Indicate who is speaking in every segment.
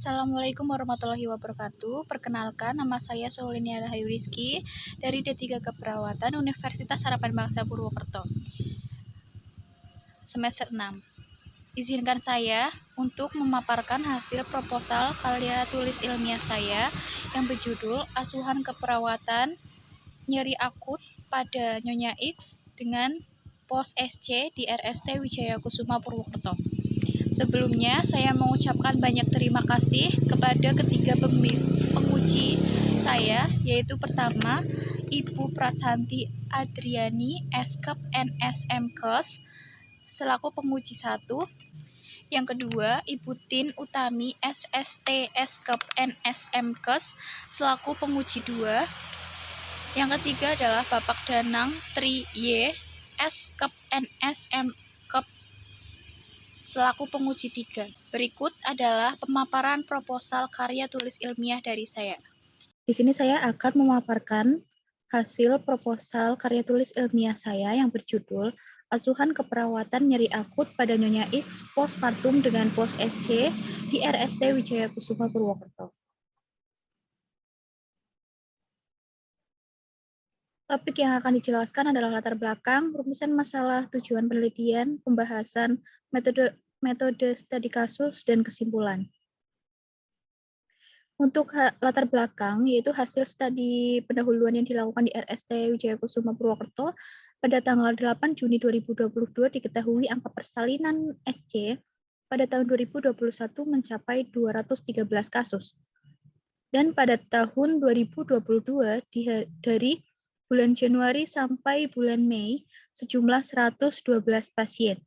Speaker 1: Assalamualaikum warahmatullahi wabarakatuh. Perkenalkan, nama saya Saulinia Rahayu Rizky dari D3 Keperawatan Universitas Harapan Bangsa Purwokerto, semester 6. Izinkan saya untuk memaparkan hasil proposal karya tulis ilmiah saya yang berjudul Asuhan Keperawatan Nyeri Akut pada Nyonya X dengan Pos SC di RST Wijaya Kusuma Purwokerto. Sebelumnya, saya mengucapkan banyak terima kasih kepada ketiga penguji saya, yaitu pertama, Ibu Prasanti Adriani, Eskep NSMKes, selaku penguji 1. Yang kedua, Ibu Tin Utami, SST Eskep NSMKes, selaku penguji 2. Yang ketiga adalah Bapak Danang Tri Y, Eskep NSMKes, selaku penguji 3. Berikut adalah pemaparan proposal karya tulis ilmiah dari saya. Di sini saya akan memaparkan hasil proposal karya tulis ilmiah saya yang berjudul Asuhan Keperawatan Nyeri Akut pada Nyonya X Postpartum dengan Pos SC di RST Wijaya Kusuma Purwokerto. Topik yang akan dijelaskan adalah latar belakang, rumusan masalah, tujuan penelitian, pembahasan, metode studi kasus, dan kesimpulan. Untuk latar belakang, yaitu hasil studi pendahuluan yang dilakukan di RST Wijaya Kusuma Purwokerto pada tanggal 8 Juni 2022 diketahui angka persalinan SC pada tahun 2021 mencapai 213 kasus. Dan pada tahun 2022 dari bulan Januari sampai bulan Mei sejumlah 112 pasien.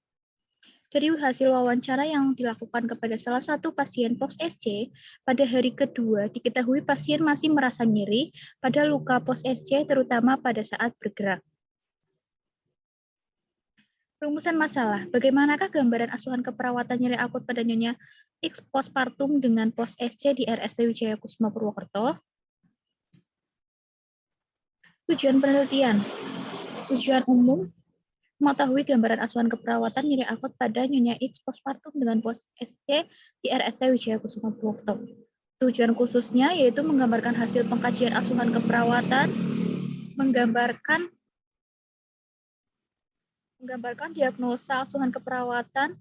Speaker 1: Dari hasil wawancara yang dilakukan kepada salah satu pasien pos SC, pada hari kedua diketahui pasien masih merasa nyeri pada luka pos SC terutama pada saat bergerak. Rumusan masalah, bagaimanakah gambaran asuhan keperawatan nyeri akut pada Nyonya X postpartum dengan pos SC di RST Wijaya Kusuma Purwokerto? Tujuan penelitian. Tujuan umum, mengetahui gambaran asuhan keperawatan nyeri akut pada Nyonya X postpartum dengan pos SC di RST Wijaya Kusuma Purwokerto. Tujuan khususnya yaitu menggambarkan hasil pengkajian asuhan keperawatan, menggambarkan diagnosa asuhan keperawatan,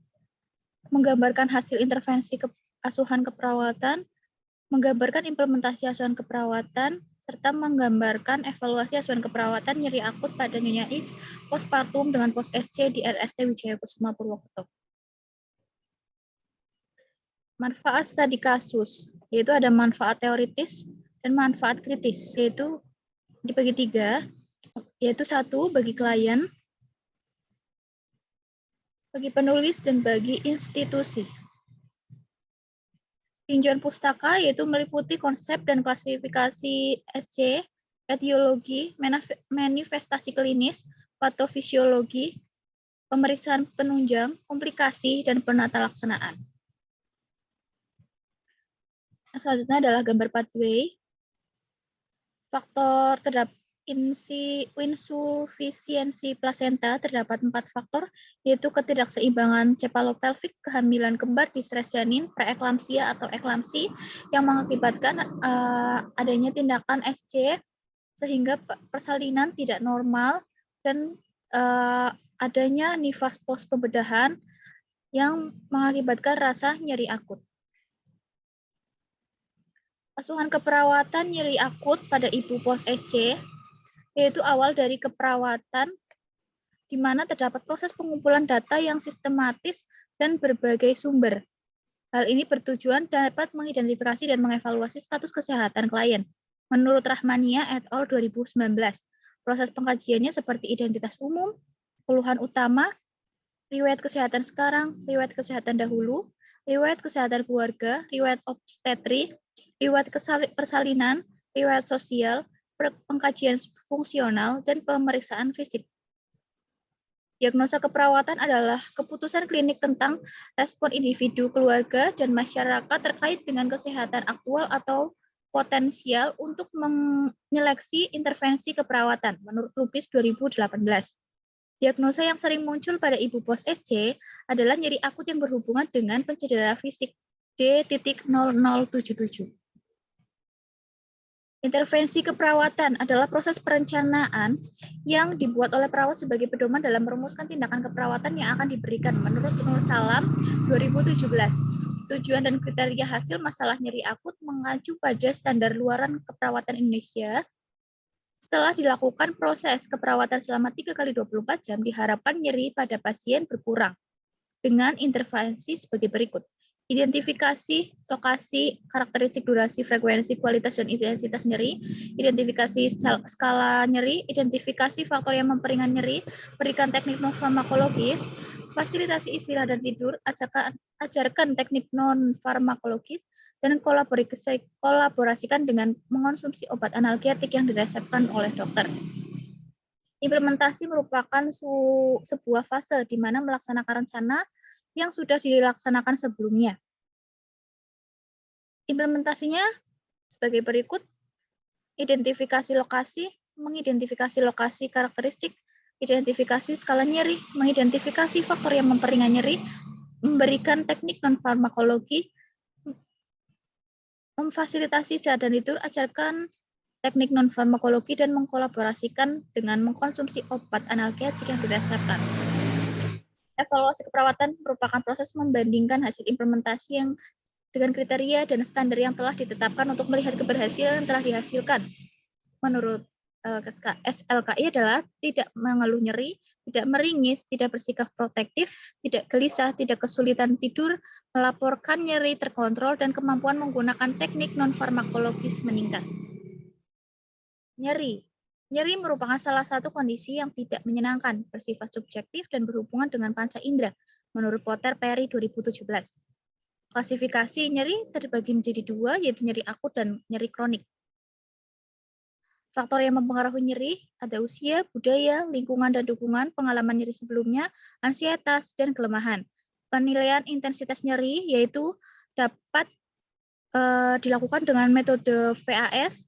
Speaker 1: menggambarkan hasil intervensi asuhan keperawatan, menggambarkan implementasi asuhan keperawatan, serta menggambarkan evaluasi asuhan keperawatan nyeri akut pada Nyonya X postpartum dengan pos SC di RST Wijaya Kusuma Purwokerto. Manfaat studi kasus, yaitu ada manfaat teoritis dan manfaat kritis, yaitu dibagi 3, yaitu 1 bagi klien, bagi penulis, dan bagi institusi. Tinjauan pustaka yaitu meliputi konsep dan klasifikasi SC, etiologi, manifestasi klinis, patofisiologi, pemeriksaan penunjang, komplikasi, dan penata laksanaan. Selanjutnya adalah gambar pathway. Faktor terdapat insufisiensi plasenta terdapat 4 faktor, yaitu ketidakseimbangan cephalopelvic, kehamilan kembar, distres janin, preeklamsia atau eklamsi yang mengakibatkan adanya tindakan SC sehingga persalinan tidak normal dan adanya nifas pos pembedahan yang mengakibatkan rasa nyeri akut. Asuhan keperawatan nyeri akut pada ibu pos SC yaitu awal dari keperawatan di mana terdapat proses pengumpulan data yang sistematis dan berbagai sumber. Hal ini bertujuan dapat mengidentifikasi dan mengevaluasi status kesehatan klien. Menurut Rahmania et al. 2019, proses pengkajiannya seperti identitas umum, keluhan utama, riwayat kesehatan sekarang, riwayat kesehatan dahulu, riwayat kesehatan keluarga, riwayat obstetri, riwayat persalinan, riwayat sosial, pengkajian fungsional, dan pemeriksaan fisik. Diagnosa keperawatan adalah keputusan klinik tentang respon individu, keluarga, dan masyarakat terkait dengan kesehatan aktual atau potensial untuk menyeleksi intervensi keperawatan menurut Lupis 2018. Diagnosa yang sering muncul pada ibu pos SC adalah nyeri akut yang berhubungan dengan pencedera fisik. D.0077. Intervensi keperawatan adalah proses perencanaan yang dibuat oleh perawat sebagai pedoman dalam merumuskan tindakan keperawatan yang akan diberikan menurut Nur Salam 2017. Tujuan dan kriteria hasil masalah nyeri akut mengacu pada standar luaran keperawatan Indonesia. Setelah dilakukan proses keperawatan selama 3 kali 24 jam, diharapkan nyeri pada pasien berkurang dengan intervensi sebagai berikut. Identifikasi lokasi, karakteristik, durasi, frekuensi, kualitas, dan intensitas nyeri, identifikasi skala nyeri, identifikasi faktor yang memperingan nyeri, berikan teknik non-farmakologis, fasilitasi istirahat dan tidur, ajarkan teknik non-farmakologis, dan kolaborasikan dengan mengonsumsi obat analgetik yang diresepkan oleh dokter. Implementasi merupakan sebuah fase di mana melaksanakan rencana yang sudah dilaksanakan sebelumnya. Implementasinya sebagai berikut: identifikasi lokasi, mengidentifikasi lokasi karakteristik, identifikasi skala nyeri, mengidentifikasi faktor yang memperingan nyeri, memberikan teknik non-farmakologi, memfasilitasi istirahat dan tidur, ajarkan teknik non-farmakologi, dan mengkolaborasikan dengan mengkonsumsi obat analgetik yang diresepkan. Evaluasi keperawatan merupakan proses membandingkan hasil implementasi yang dengan kriteria dan standar yang telah ditetapkan untuk melihat keberhasilan yang telah dihasilkan. Menurut SLKI adalah tidak mengeluh nyeri, tidak meringis, tidak bersikap protektif, tidak gelisah, tidak kesulitan tidur, melaporkan nyeri terkontrol, dan kemampuan menggunakan teknik non-farmakologis meningkat. Nyeri. Nyeri merupakan salah satu kondisi yang tidak menyenangkan, bersifat subjektif, dan berhubungan dengan panca indera, menurut Potter Perry 2017. Klasifikasi nyeri terbagi menjadi dua, yaitu nyeri akut dan nyeri kronik. Faktor yang mempengaruhi nyeri ada usia, budaya, lingkungan dan dukungan, pengalaman nyeri sebelumnya, ansietas, dan kelemahan. Penilaian intensitas nyeri yaitu dapat dilakukan dengan metode VAS,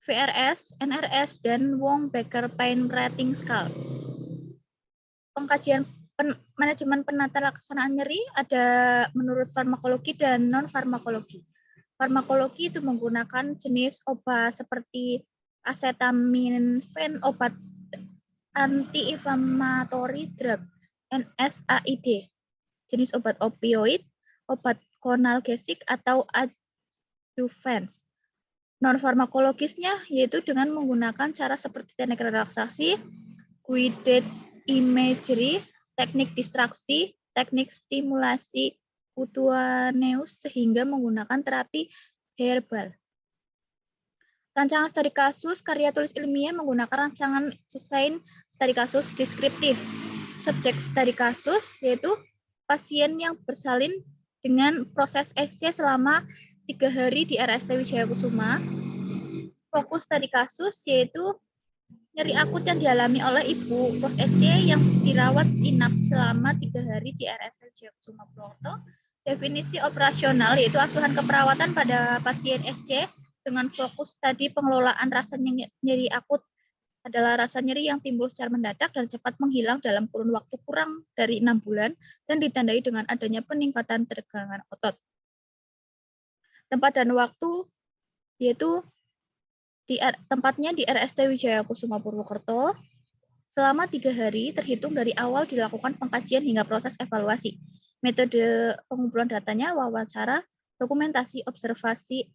Speaker 1: VRS, NRS, dan Wong-Baker Pain Rating Scale. Pengkajian manajemen penata laksanaan nyeri ada menurut farmakologi dan non-farmakologi. Farmakologi itu menggunakan jenis obat seperti acetaminophen, obat anti-inflammatory drug, NSAID, jenis obat opioid, obat konalgesik, atau adjuvans. Non-farmakologisnya yaitu dengan menggunakan cara seperti teknik relaksasi, guided imagery, teknik distraksi, teknik stimulasi cutaneus, sehingga menggunakan terapi herbal. Rancangan studi kasus karya tulis ilmiah menggunakan rancangan desain studi kasus deskriptif. Subjek studi kasus yaitu pasien yang bersalin dengan proses SC selama 3 hari di RST Wijaya Kusuma. Fokus studi kasus yaitu nyeri akut yang dialami oleh ibu pos SC yang dirawat inap selama 3 hari di RST Wijaya Kusuma Purwokerto. Definisi operasional yaitu asuhan keperawatan pada pasien SC dengan fokus tadi pengelolaan rasa nyeri akut adalah rasa nyeri yang timbul secara mendadak dan cepat menghilang dalam kurun waktu kurang dari 6 bulan dan ditandai dengan adanya peningkatan tegangan otot. Tempat dan waktu yaitu tempatnya di RST Wijaya Kusuma Purwokerto selama 3 hari terhitung dari awal dilakukan pengkajian hingga proses evaluasi. Metode pengumpulan datanya wawancara, dokumentasi, observasi,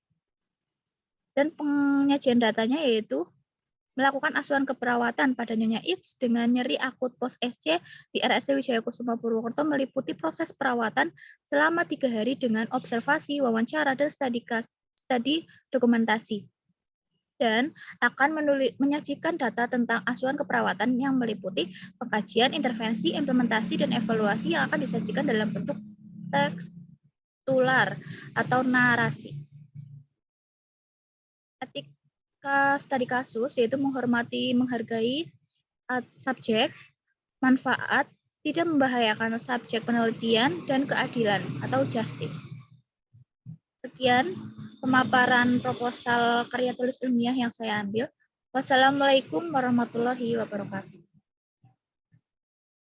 Speaker 1: dan penyajian datanya yaitu melakukan asuhan keperawatan pada Nyonya X dengan nyeri akut pos SC di RSC Wijaya Kusuma Purwokerto meliputi proses perawatan selama 3 hari dengan observasi, wawancara, dan studi dokumentasi. Dan akan menyajikan data tentang asuhan keperawatan yang meliputi pengkajian, intervensi, implementasi, dan evaluasi yang akan disajikan dalam bentuk tekstual atau narasi. Studi kasus yaitu menghargai subjek, manfaat, tidak membahayakan subjek penelitian, dan keadilan atau justice. Sekian pemaparan proposal karya tulis ilmiah yang saya ambil. Wassalamualaikum warahmatullahi wabarakatuh.